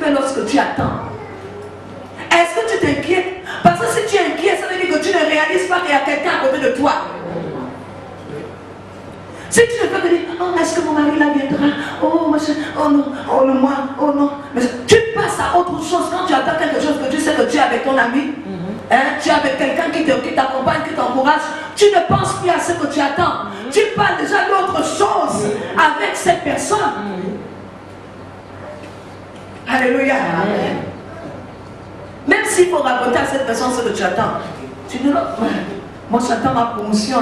fais lorsque tu attends? Est-ce que tu t'inquiètes? Parce que si tu es inquiet, ça veut dire que tu ne réalises pas qu'il y a quelqu'un à côté de toi. Si tu ne peux que dire, oh, est-ce que mon mari là viendra? Oh, machin, oh non, oh non, moi, oh non. Mais tu passes à autre chose quand tu attends quelque chose que tu sais que tu es avec ton ami. Tu es avec quelqu'un qui t'accompagne, qui t'encourage. Tu ne penses plus à ce que tu attends. Tu parles déjà d'autre chose avec cette personne. Alléluia. Amen. Même s'il faut raconter à cette personne ce que tu attends. Tu dis non, moi j'attends ma promotion.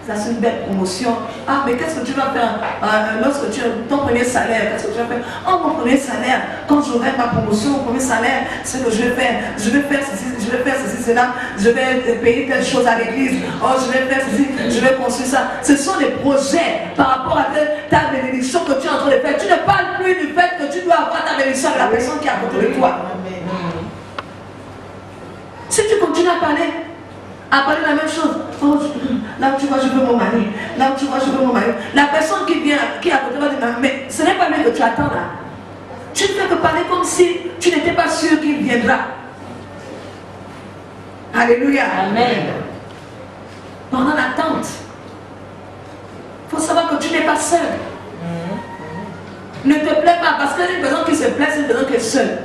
Ça c'est une belle promotion. Ah, mais qu'est-ce que tu vas faire lorsque tu as ton premier salaire? Qu'est-ce que tu vas faire? Oh, mon premier salaire, quand j'aurai ma promotion, mon premier salaire, c'est que je vais faire ceci, je vais faire ceci, cela, je vais payer telle chose à l'église. Oh, je vais faire ceci, je vais construire ça. Ce sont des projets par rapport à ta bénédiction que tu es en train de faire. Tu ne parles plus du fait que tu dois avoir ta bénédiction avec la personne qui est à côté de toi. Si tu continues à parler la même chose, oh, là où tu vois, je veux mon mari, là où tu vois, je veux mon mari. La personne qui vient, qui est à côté va dire, mais ce n'est pas lui que tu attends là. Tu ne fais que parler comme si tu n'étais pas sûr qu'il viendra. Alléluia. Amen. Pendant l'attente, il faut savoir que tu n'es pas seul. Ne te plains pas, parce qu'il y a une personne qui se plaint, c'est une personne qui est seule.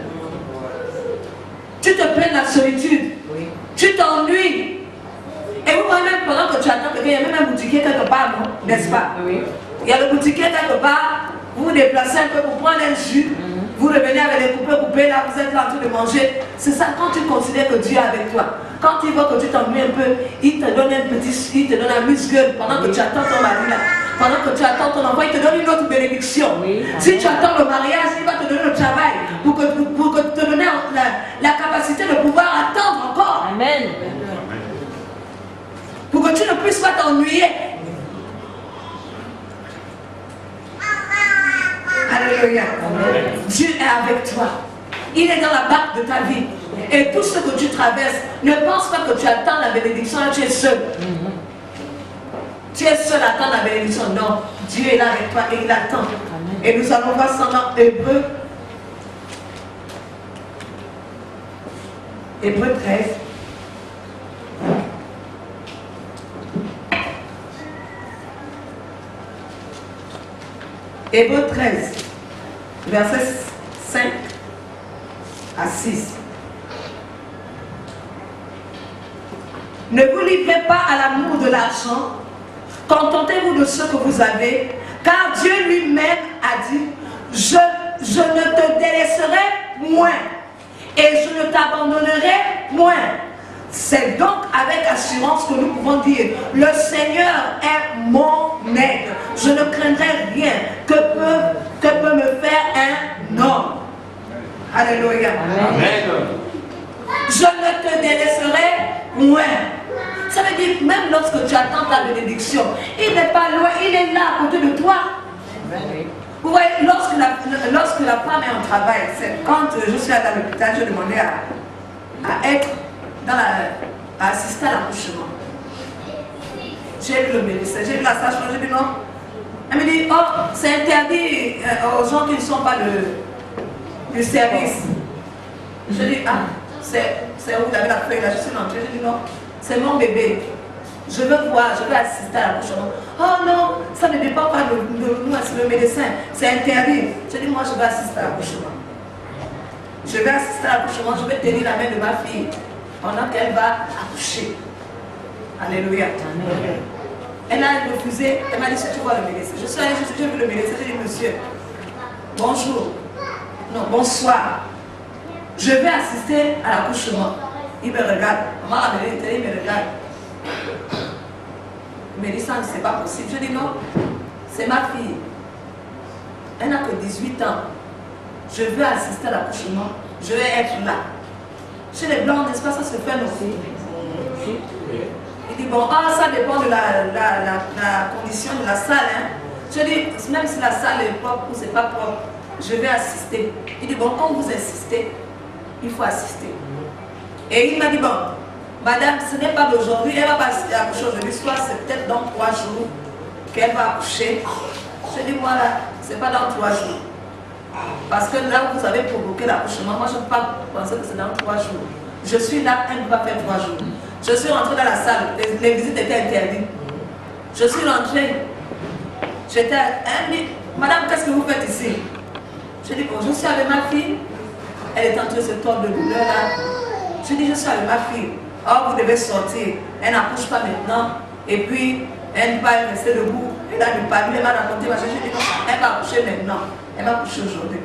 Tu te plains de la solitude. Oui. Tu t'ennuies. Et vous voyez même pendant que tu attends quelqu'un, il y a même un boutiquier quelque part, non? N'est-ce pas? Oui. Il y a le boutiquier quelque part, vous vous déplacez un peu pour prendre un jus, vous revenez avec les coupés, là vous êtes là en train de manger. C'est ça quand tu considères que Dieu est avec toi. Quand il voit que tu t'ennuies un peu, il te donne un petit, il te donne un muscle pendant que tu attends ton mari là. Pendant que tu attends ton enfant, il te donne une autre bénédiction. Oui. Si tu attends le mariage, il va te donner le travail pour te donner la capacité de pouvoir attendre encore. Amen. Pour que tu ne puisses pas t'ennuyer. Alléluia. Dieu est avec toi. Il est dans la barque de ta vie. Et tout ce que tu traverses, ne pense pas que tu attends la bénédiction, là tu es seul. Tu es seul à attendre la bénédiction. Non, Dieu est là avec toi et il attend. Et nous allons voir ça dans Hébreux. Hébreux 13. Hébreux 13, versets 5 à 6. Ne vous livrez pas à l'amour de l'argent, contentez-vous de ce que vous avez, car Dieu lui-même a dit, je ne te délaisserai moins, et je ne t'abandonnerai moins. C'est donc avec assurance que nous pouvons dire, le Seigneur est mon aide. Je ne craindrai rien que peut me faire un homme. Alléluia. Amen. Je ne te délaisserai moins. Ça veut dire même lorsque tu attends ta bénédiction, il n'est pas loin, il est là à côté de toi. Vous voyez, lorsque la femme est en travail, quand je suis à l'hôpital, je demandais à être à assister à l'accouchement. J'ai vu le médecin, j'ai vu la sage-femme, j'ai dit non. Elle me dit, oh, c'est interdit aux gens qui ne sont pas du service. Je dis, ah, c'est où vous avez la feuille là, je suis rentrée, je dis non, c'est mon bébé. Je veux voir, je veux assister à l'accouchement. Oh non, ça ne dépend pas de nous, c'est le médecin, c'est interdit. Je dis, moi je veux assister à l'accouchement. Je vais assister à l'accouchement, je vais tenir la main de ma fille pendant qu'elle va accoucher. Alléluia. Amen. Elle a refusé, elle m'a dit, si tu vois le médecin. Je suis allée, j'ai vu le médecin, j'ai dit, monsieur, bonjour, non, bonsoir. Je vais assister à l'accouchement. Il me regarde, on m'a amené, il me regarde. Il me dit, ça, c'est pas possible. Je dis, non, c'est ma fille. Elle n'a que 18 ans. Je veux assister à l'accouchement. Je vais être là. Chez les blancs, n'est-ce pas, ça se fait aussi. Il dit, bon, ah, ça dépend de la condition de la salle. Hein. Je dis, même si la salle est propre ou c'est pas propre, je vais assister. Il dit, bon, quand vous insistez, il faut assister. Et il m'a dit, bon, madame, ce n'est pas d'aujourd'hui, elle va pas assister à accoucher aujourd'hui, soit c'est peut-être dans 3 jours qu'elle va accoucher. Je dis, voilà, c'est pas dans 3 jours. Parce que là, vous avez provoqué l'accouchement. Moi, je ne peux pas penser que c'est dans 3 jours. Je suis là, elle ne va faire 3 jours. Je suis rentrée dans la salle, les visites étaient interdites. Je suis rentrée. J'étais à elle dit, madame, qu'est-ce que vous faites ici? Je dis, bon, je suis avec ma fille. Elle est en train de se tordre de douleur là. Je dis, je suis avec ma fille. Oh, vous devez sortir. Elle n'accouche pas maintenant. Et puis, elle va rester debout. Elle a du papier, elle m'a raconté. Je dis, non, elle va accoucher maintenant. Elle va accoucher aujourd'hui.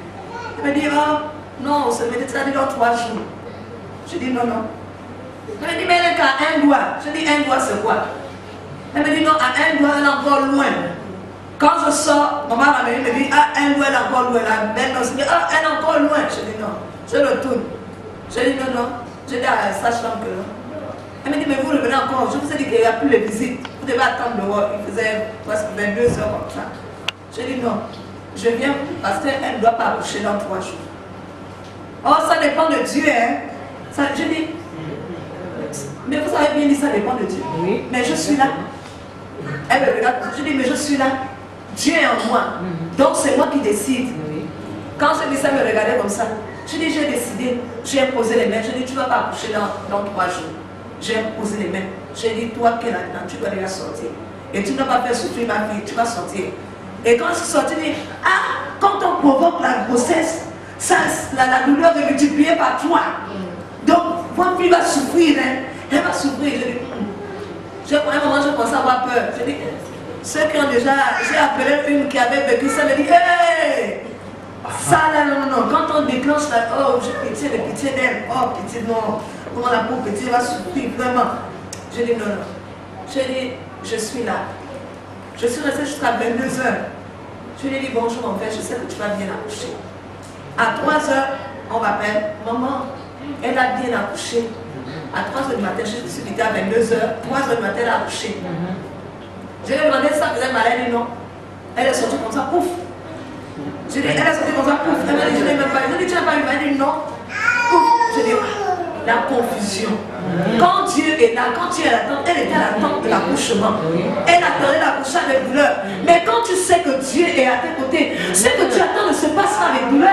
Elle me dit, oh, non, ça veut dire dans 3 jours. Je dis, non, non. Elle me dit, mais elle est qu'à un doigt. Je dis, un doigt, c'est quoi? Elle me dit, non, à un doigt, elle est encore loin. Quand je sors, maman me dit, ah, un doigt, elle est encore loin. La belle, elle dit, ah, elle est encore loin. Je dis, non. Je retourne. Je dis, non, non. Je dis à sa chambre que non. Elle me dit, mais vous revenez encore. Je vous ai dit qu'il n'y a plus de visites. Vous devez attendre dehors. Il faisait presque 22 heures comme ça. Je dis, non. Je viens parce qu'elle ne doit pas accoucher dans 3 jours. Oh, ça dépend de Dieu, hein. Ça, je dis, mais vous avez bien dit, ça dépend de Dieu. Oui. Mais je suis là. Elle me regarde, je dis, mais je suis là. Dieu est en moi. Donc c'est moi qui décide. Oui. Quand je dis ça, elle me regardait comme ça. Je dis, j'ai décidé, j'ai imposé les mains. Je dis, tu ne vas pas accoucher dans 3 jours. J'ai imposé les mains. J'ai dit, toi qui es là-dedans, tu dois déjà sortir. Et tu ne vas pas faire souffrir ma fille, tu vas sortir. Et quand je suis sortie, je dis, ah, quand on provoque la grossesse, ça, la douleur est multipliée par 3. Donc, votre fille va souffrir, hein. Elle va souffrir. Je dis, à un moment, je commence à avoir peur. Je dis, ceux qui ont déjà, j'ai appelé une qui avait vécu ça, me dit, hey! Ça là, non, non, quand on déclenche là, oh, j'ai pitié d'elle, oh, pitié, non, comment la pauvre petite va souffrir, vraiment. Je dis, non, non. Je dis, je suis là. Je suis restée jusqu'à 22 heures. Je lui ai dit, bonjour mon père, je sais que tu vas bien accoucher. À 3 heures, on m'appelle, maman, elle a bien accouché. À 3 heures du matin, je suis quittée à 22 heures, 3 heures du matin, elle a accouché. Je lui ai demandé si ça faisait mal, elle dit non. Elle est sortie comme ça, pouf. Je dis, elle est sortie comme ça, pouf. Elle m'a dit, je n'ai même pas eu. Je dis, tu n'as pas eu. Elle dit, non. Pouf. Je dis, la confusion. Quand Dieu est là, quand tu es à l'attente, elle était à l'attente de l'accouchement. Elle attendait l'accouchement avec douleur. Mais quand tu sais que Dieu est à tes côtés, ce que tu attends ne se passe pas avec douleur.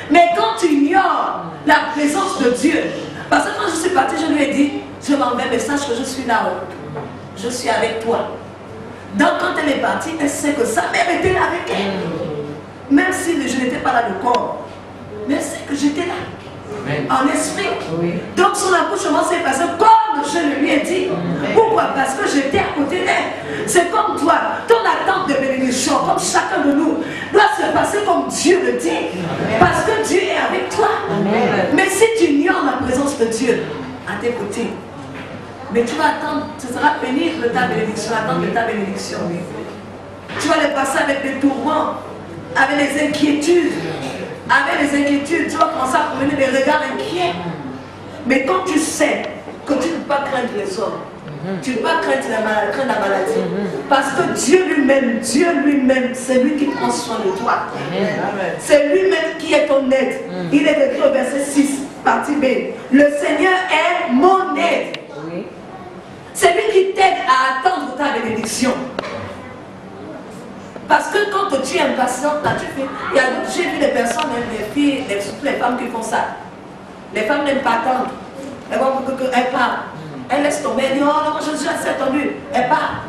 Mais quand tu ignores la présence de Dieu, parce que quand je suis partie, je lui ai dit, je m'en vais, mais sache que je suis là-haut. Je suis avec toi. Donc quand elle est partie, elle sait que sa mère était là avec elle. Même si je n'étais pas là de corps. Mais elle sait que j'étais là. En esprit. Oui. Donc son accouchement s'est passé comme je lui ai dit. Pourquoi? Parce que j'étais à côté d'elle. C'est comme toi. Ton attente de bénédiction, comme chacun de nous, doit se passer comme Dieu le dit. Parce que Dieu est avec toi. Mais si tu ignores la présence de Dieu à tes côtés, mais tu vas attendre, ce sera pénible de ta bénédiction, attendre de ta bénédiction. Tu vas les passer avec des tourments, avec des inquiétudes. Avec les inquiétudes, tu vas commencer à promener des regards inquiets. Mais quand tu sais que tu ne peux pas craindre les hommes, tu ne peux pas craindre la maladie, parce que Dieu lui-même, c'est lui qui prend soin de toi. C'est lui-même qui est ton aide. Il est écrit au verset 6, partie B. Le Seigneur est mon aide. C'est lui qui t'aide à attendre ta bénédiction. Parce que quand tu es impatiente, là, j'ai vu des personnes, des filles, surtout les femmes qui font ça. Les femmes n'aiment pas attendre. Elles parlent. Elles laissent tomber. Elles disent, oh non, je suis assez attendue. Elles parlent.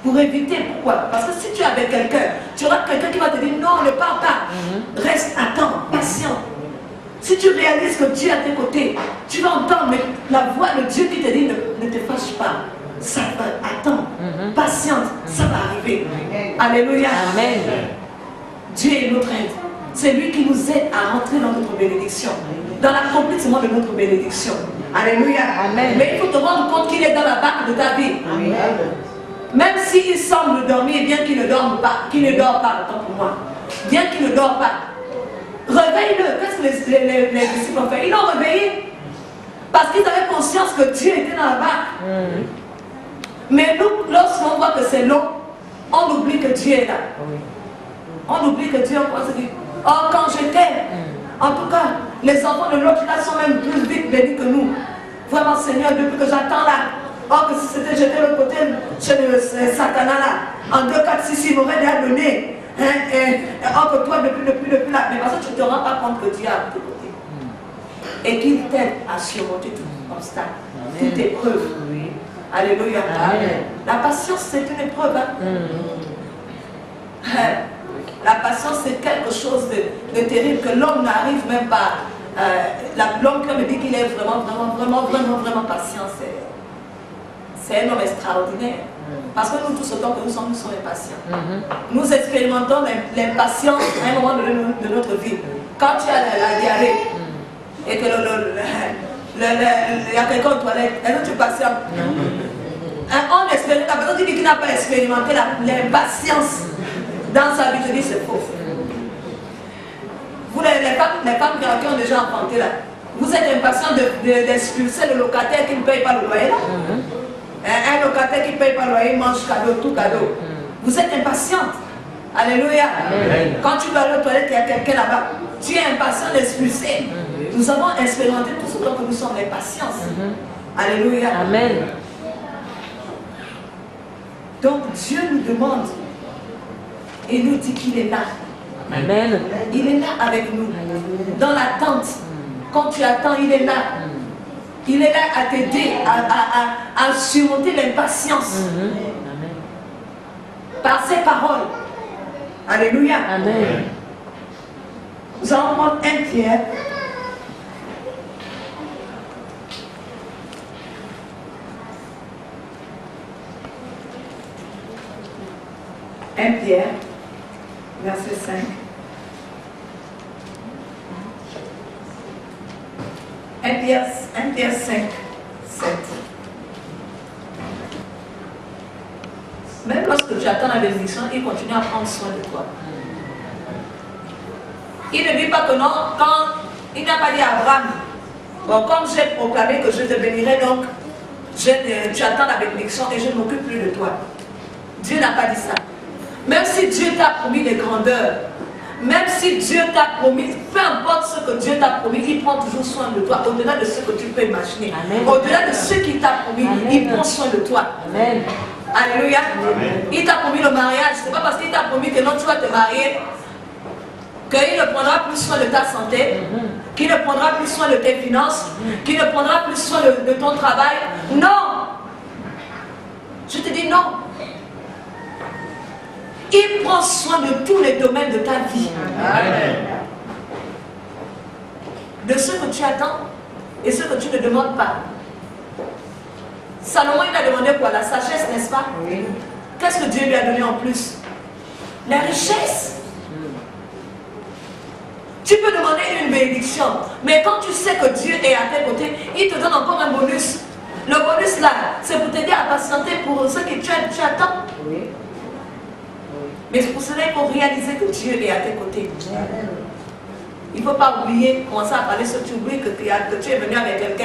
Pour éviter, pourquoi? Parce que si tu es avec quelqu'un, tu auras quelqu'un qui va te dire, non, ne pars pas. Reste, attends, patient. Si tu réalises que Dieu est à tes côtés, tu vas entendre la voix de Dieu qui te dit, ne te fâche pas. Ça va, attends, patiente, ça va arriver. Alléluia. Amen. Dieu est notre aide. C'est lui qui nous aide à rentrer dans notre bénédiction, dans l'accomplissement de notre bénédiction. Alléluia. Amen. Mais il faut te rendre compte qu'il est dans la barque de ta vie. Amen. Même s'il semble dormir, bien qu'il ne dorme pas, qu'il ne dort pas, autant pour moi, bien qu'il ne dort pas, réveille-le. Qu'est-ce que les disciples ont fait? Ils l'ont réveillé parce qu'ils avaient conscience que Dieu était dans la barque. Mais nous, lorsqu'on voit que c'est long, on oublie que Dieu est là. On oublie que Dieu, on se dit, oh, quand j'étais, en tout cas, les enfants de l'autre là sont même plus vite bénis que nous. Vraiment, Seigneur, depuis que j'attends là, oh, que si j'étais de l'autre côté chez le Satan là, en 2, 4, 6, il m'aurait déjà donné. entre toi depuis là. Mais parce que tu ne te rends pas compte que Dieu est à tes côtés. Et qu'il t'aide à surmonter tout obstacle, toute épreuve. Oui. Alléluia. Amen. La patience, c'est une épreuve. La patience, c'est quelque chose de terrible que l'homme n'arrive même pas. L'homme qui me dit qu'il est vraiment patient, c'est un homme extraordinaire. Parce que nous tous, autant que nous sommes impatients. Nous expérimentons l'impatience à un moment de notre vie. Quand tu as la diarrhée et que il y a quelqu'un aux toilettes, est-ce que tu patientes? On expérimente, la personne qui dit qu'il n'a pas expérimenté l'impatience dans sa vie, je dis c'est faux. Vous, les femmes qui ont déjà enfanté là, vous êtes impatients d'expulser le locataire qui ne paye pas le loyer là. Un locataire qui ne paye pas le loyer, mange cadeau, tout cadeau. Vous êtes impatiente. Alléluia. Amen. Quand tu vas aller aux toilettes, il y a quelqu'un là-bas. Tu es impatient d'expulser. Nous avons expérimenté tout ce temps que nous sommes impatients. Alléluia. Amen. Donc Dieu nous demande et nous dit qu'il est là. Amen. Il est là avec nous. Dans l'attente. Quand tu attends, il est là. Il est là à t'aider à surmonter l'impatience. Par ses paroles. Alléluia. Amen. Nous allons prendre 1 Pierre. Pierre, verset 5. Pierre 5, 7. Même lorsque tu attends la bénédiction, il continue à prendre soin de toi. Il ne dit pas que non, quand il n'a pas dit à Abraham, bon, comme j'ai proclamé que je te bénirai, donc tu attends la bénédiction et je ne m'occupe plus de toi. Dieu n'a pas dit ça. Même si Dieu t'a promis des grandeurs, même si Dieu t'a promis, peu importe ce que Dieu t'a promis, il prend toujours soin de toi, au-delà de ce que tu peux imaginer. Au-delà de ce qu'il t'a promis, il prend soin de toi. Amen. Alléluia. Amen. Il t'a promis le mariage, c'est pas parce qu'il t'a promis que non, tu vas te marier, qu'il ne prendra plus soin de ta santé, qu'il ne prendra plus soin de tes finances, qu'il ne prendra plus soin de ton travail. Non. Je te dis non. Il prend soin de tous les domaines de ta vie. Amen. De ce que tu attends et ce que tu ne demandes pas. Salomon, il a demandé quoi? La sagesse, n'est-ce pas? Oui. Qu'est-ce que Dieu lui a donné en plus? La richesse. Tu peux demander une bénédiction, mais quand tu sais que Dieu est à tes côtés, il te donne encore un bonus. Le bonus là, c'est pour t'aider à patienter pour ce que tu attends. Oui. Mais pour cela, il faut réaliser que Dieu est à tes côtés. Il ne faut pas oublier, commencer à parler, si tu oublies que tu es venu avec quelqu'un.